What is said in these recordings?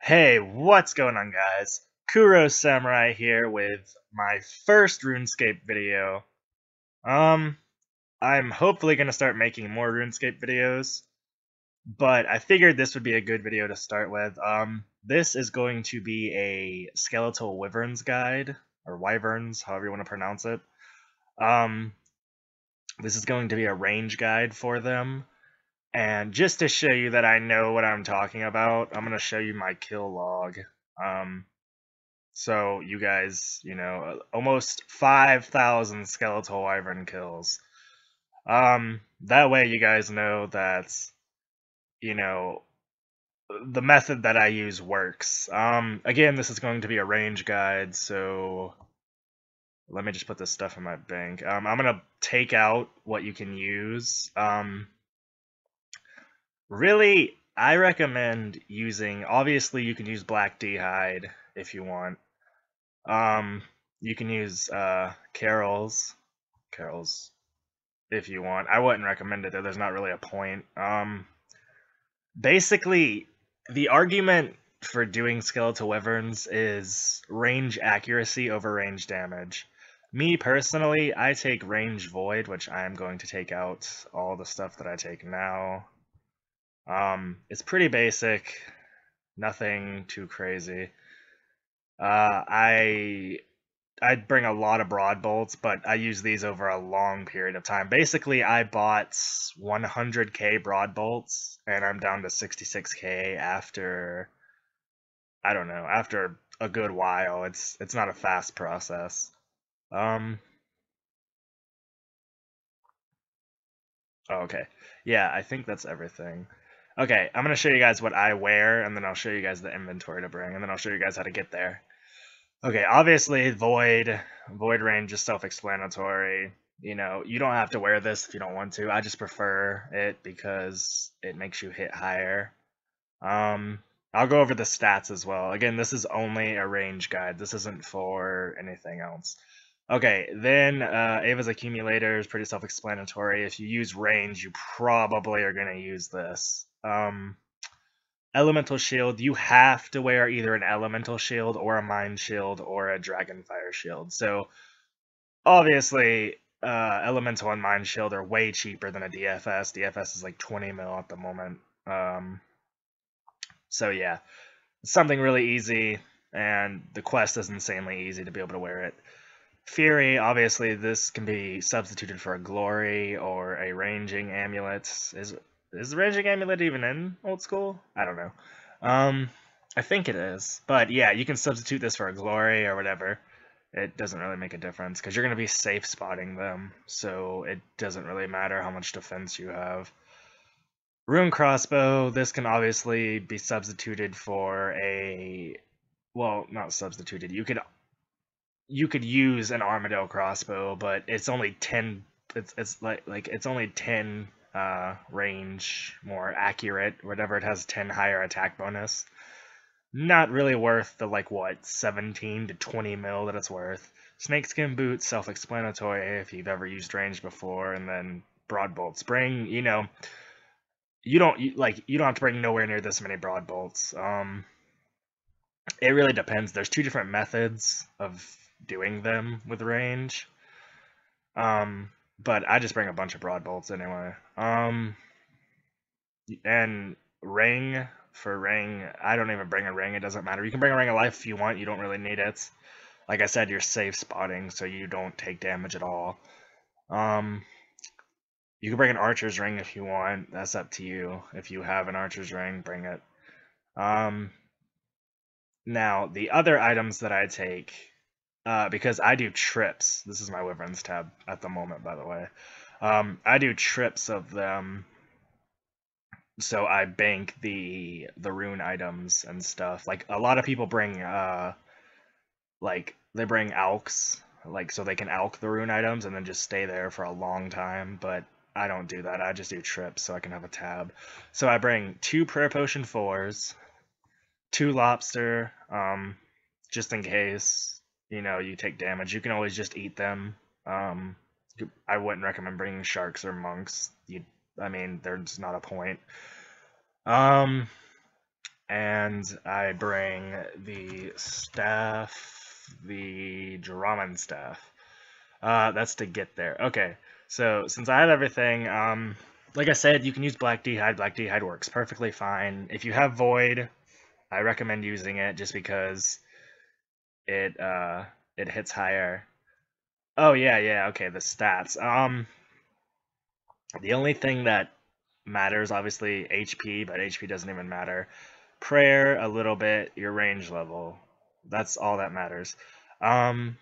Hey, what's going on, guys? KuroSamurai here with my first RuneScape video. Um, I'm hopefully going to start making more RuneScape videos, but I figured this would be a good video to start with. This is going to be a skeletal wyverns guide, or wyverns, however you want to pronounce it. This is going to be a range guide for them. And just to show you that I know what I'm talking about, I'm going to show you my kill log. So you guys, almost 5,000 skeletal wyvern kills. That way you guys know that, the method that I use works. Again, this is going to be a range guide, so let me just put this stuff in my bank. I'm going to take out what you can use. Really, I recommend using, obviously you can use black d'hide if you want. You can use carols if you want. I wouldn't recommend it though, there's not really a point. Basically, the argument for doing skeletal wyverns is range accuracy over range damage. Me personally, I take range void, which I am going to take out all the stuff that I take now. It's pretty basic, nothing too crazy. I'd bring a lot of broad bolts, but I use these over a long period of time. Basically, I bought 100k broad bolts, and I'm down to 66k after, I don't know, after a good while. It's not a fast process. Okay. Yeah, I think that's everything. Okay, I'm going to show you guys what I wear, and then I'll show you guys the inventory to bring, and then I'll show you guys how to get there. Okay, obviously, void range is self-explanatory. You don't have to wear this if you don't want to. I just prefer it because it makes you hit higher. I'll go over the stats as well. Again, this is only a range guide. This isn't for anything else. Okay, then Ava's accumulator is pretty self-explanatory. If you use range, you probably are going to use this. Elemental shield, you have to wear either an elemental shield or a mind shield or a dragonfire shield. So obviously, elemental and mind shield are way cheaper than a DFS. DFS is like 20 mil at the moment. So yeah, it's something really easy, and the quest is insanely easy to be able to wear it. Fury, obviously, this can be substituted for a glory or a ranging amulet. Is the ranging amulet even in old school? I don't know. I think it is. But yeah, you can substitute this for a glory or whatever. It doesn't really make a difference because you're going to be safe spotting them, so it doesn't really matter how much defense you have. Rune Crossbow, this can obviously be substituted for a... Well, not substituted. You could use an Armadillo crossbow, but it's only 10... It's only 10 range more accurate, whatever. It has 10 higher attack bonus. Not really worth the 17 to 20 mil that it's worth. Snakeskin boots, self-explanatory if you've ever used range before, and then broad bolts. Bring, you don't have to bring nowhere near this many broad bolts. It really depends. There's two different methods of doing them with range. But I just bring a bunch of broad bolts anyway. And ring, for ring, I don't even bring a ring. It doesn't matter. You can bring a ring of life if you want. You don't really need it. Like I said, you're safe spotting, so you don't take damage at all. You can bring an archer's ring if you want. That's up to you. If you have an archer's ring, bring it. Now, the other items that I take, because I do trips. This is my wyverns tab at the moment, by the way. I do trips of them, so I bank the rune items and stuff. Like, a lot of people bring, they bring alks, so they can alk the rune items and then just stay there for a long time, but I don't do that. I just do trips so I can have a tab. So I bring 2 prayer potion 4s, 2 lobster, just in case, you take damage. You can always just eat them. I wouldn't recommend bringing sharks or monks. There's not a point. and I bring the staff, the Drummond staff. That's to get there. Okay, so since I have everything, like I said, you can use Black D'hide. Black D'hide works perfectly fine. If you have Void, I recommend using it just because it hits higher. Oh yeah, okay, the stats. The only thing that matters, obviously, HP, but HP doesn't even matter. Prayer, a little bit, your range level. That's all that matters. I'm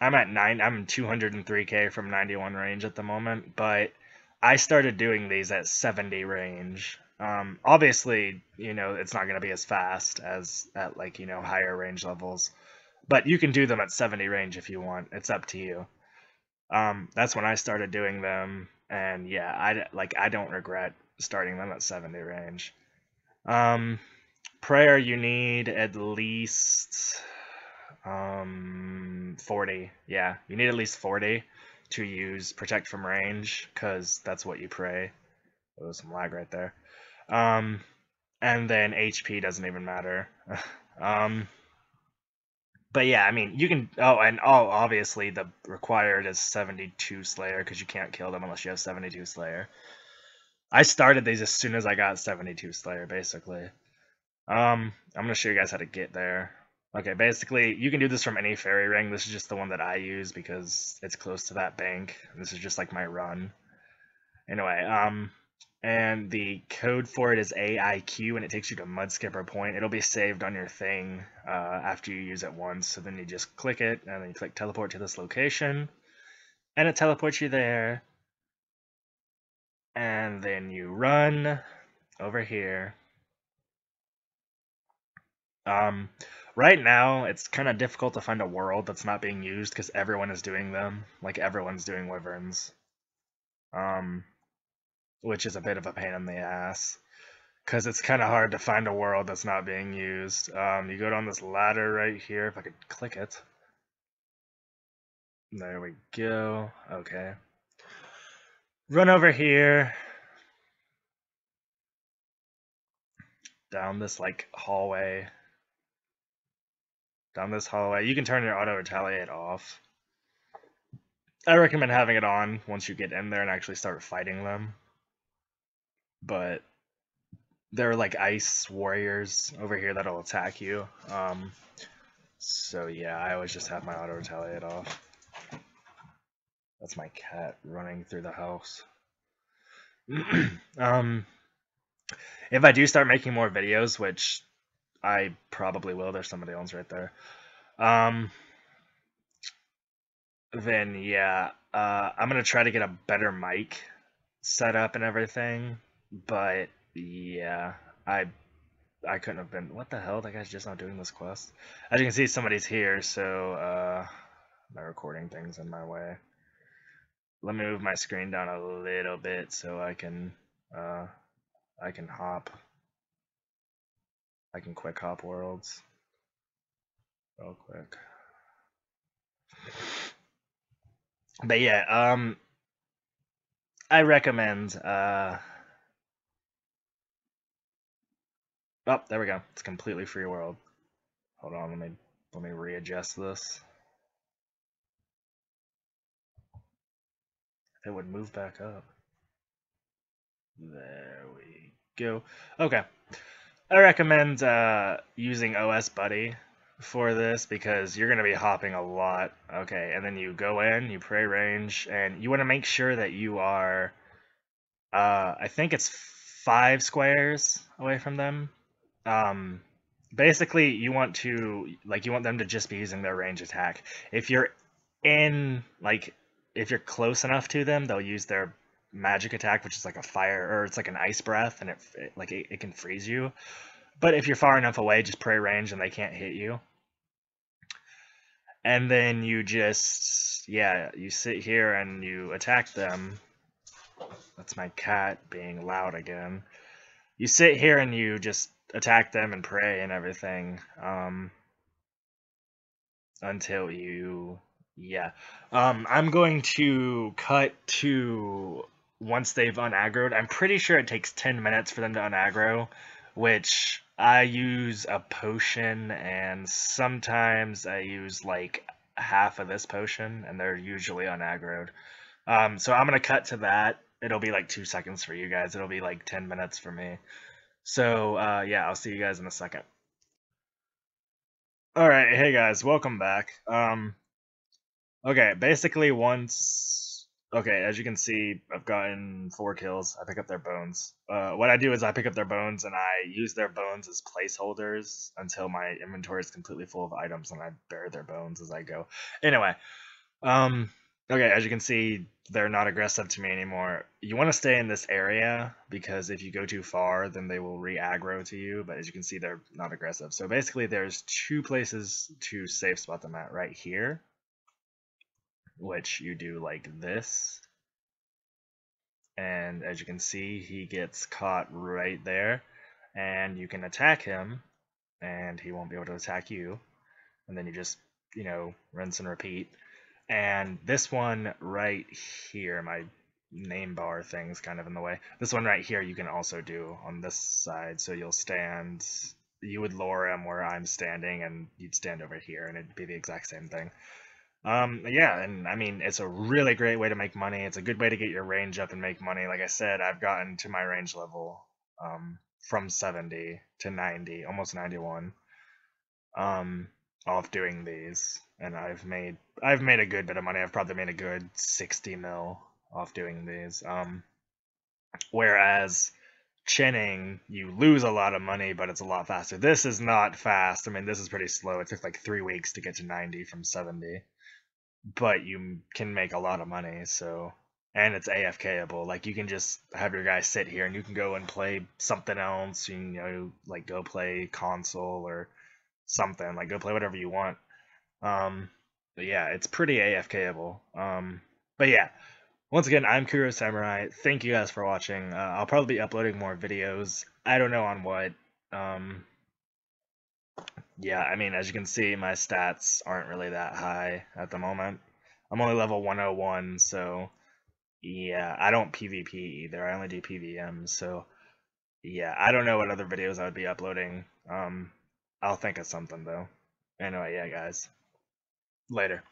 at I'm 203k from 91 range at the moment, but I started doing these at 70 range. Obviously, it's not going to be as fast as at higher range levels, but you can do them at 70 range if you want. It's up to you. That's when I started doing them, and yeah, I don't regret starting them at 70 range. Prayer, you need at least 40. Yeah, you need at least 40 to use Protect from Range, because that's what you pray. Oh, there's some lag right there. And then HP doesn't even matter. But yeah, I mean, you can. Obviously, the required is 72 Slayer, because you can't kill them unless you have 72 Slayer. I started these as soon as I got 72 Slayer, basically. I'm gonna show you guys how to get there. Okay, basically, you can do this from any fairy ring. This is just the one that I use because it's close to that bank. This is just like my run. Anyway, and the code for it is AIQ, and it takes you to Mudskipper Point. It'll be saved on your thing after you use it once, so then you just click it, and then you click teleport to this location, and it teleports you there. And then you run over here. Right now, it's kind of difficult to find a world that's not being used because everyone is doing them. Like, everyone's doing wyverns. Which is a bit of a pain in the ass. Because it's kind of hard to find a world that's not being used. You go down this ladder right here, if I could click it. There we go. Okay. Run over here. Down this, hallway. Down this hallway. You can turn your auto-retaliate off. I recommend having it on once you get in there and actually start fighting them. But there are ice warriors over here that'll attack you. So yeah, I always just have my auto-retaliate off. That's my cat running through the house. If I do start making more videos, which I probably will, there's somebody else right there. Then yeah, I'm gonna try to get a better mic set up and everything. But yeah, I couldn't have been. What the hell? That guy's just not doing this quest. As you can see, somebody's here, so my recording thing's in my way. Let me move my screen down a little bit so I can hop. I can quick hop worlds real quick. But yeah, I recommend oh, there we go. It's completely free world. Hold on, let me readjust this. It would move back up. There we go. Okay. I recommend using OS Buddy for this because you're going to be hopping a lot. Okay, and then you go in, you pray range, and you want to make sure that you are, I think it's 5 squares away from them. Basically, you want them to just be using their range attack. If you're if you're close enough to them, they'll use their magic attack, which is like a fire, or it's like an ice breath, and it can freeze you. But if you're far enough away, just pray range and they can't hit you. And then you just, you sit here and you attack them. That's my cat being loud again. You sit here and you just attack them and pray and everything until you, I'm going to cut to once they've unaggroed. I'm pretty sure it takes 10 minutes for them to unaggro which I use a potion, and sometimes I use like half of this potion, and they're usually unaggroed. So I'm gonna cut to that. It'll be like 2 seconds for you guys. It'll be like 10 minutes for me. So yeah, I'll see you guys in a second. All right, hey guys, welcome back. Okay, basically okay, as you can see, I've gotten 4 kills. I pick up their bones. What I do is I pick up their bones and I use their bones as placeholders until my inventory is completely full of items, and I bury their bones as I go. Anyway, okay, as you can see, they're not aggressive to me anymore. You want to stay in this area because if you go too far, then they will re-aggro to you. But as you can see, they're not aggressive. So basically, there's 2 places to safe spot them at. Right here, which you do like this, and as you can see, he gets caught right there, and you can attack him and he won't be able to attack you, and then you just, you know, rinse and repeat. And this one right here, my name bar thing's kind of in the way. This one right here you can also do on this side, so you'll stand, you would lure him where I'm standing and you'd stand over here and it'd be the exact same thing. Yeah, and I mean, it's a really great way to make money. It's a good way to get your range up and make money. Like I said, I've gotten to my range level from 70 to 90, almost 91, off doing these, and I've made a good bit of money. I've probably made a good 60 mil off doing these. Whereas chinning, you lose a lot of money, but it's a lot faster. This is not fast. I mean, this is pretty slow. It took like 3 weeks to get to 90 from 70. But you can make a lot of money, so, and it's AFKable. Like, you can just have your guy sit here and you can go and play something else, you know, like go play console or something, like go play whatever you want. But yeah, it's pretty AFKable. But yeah, once again, I'm KuroSamurai. Thank you guys for watching. I'll probably be uploading more videos. I don't know on what. Yeah, I mean, as you can see, my stats aren't really that high at the moment. I'm only level 101, so yeah, I don't PvP either. I only do PvM, so yeah, I don't know what other videos I would be uploading. I'll think of something though. Anyway, yeah, guys. Later.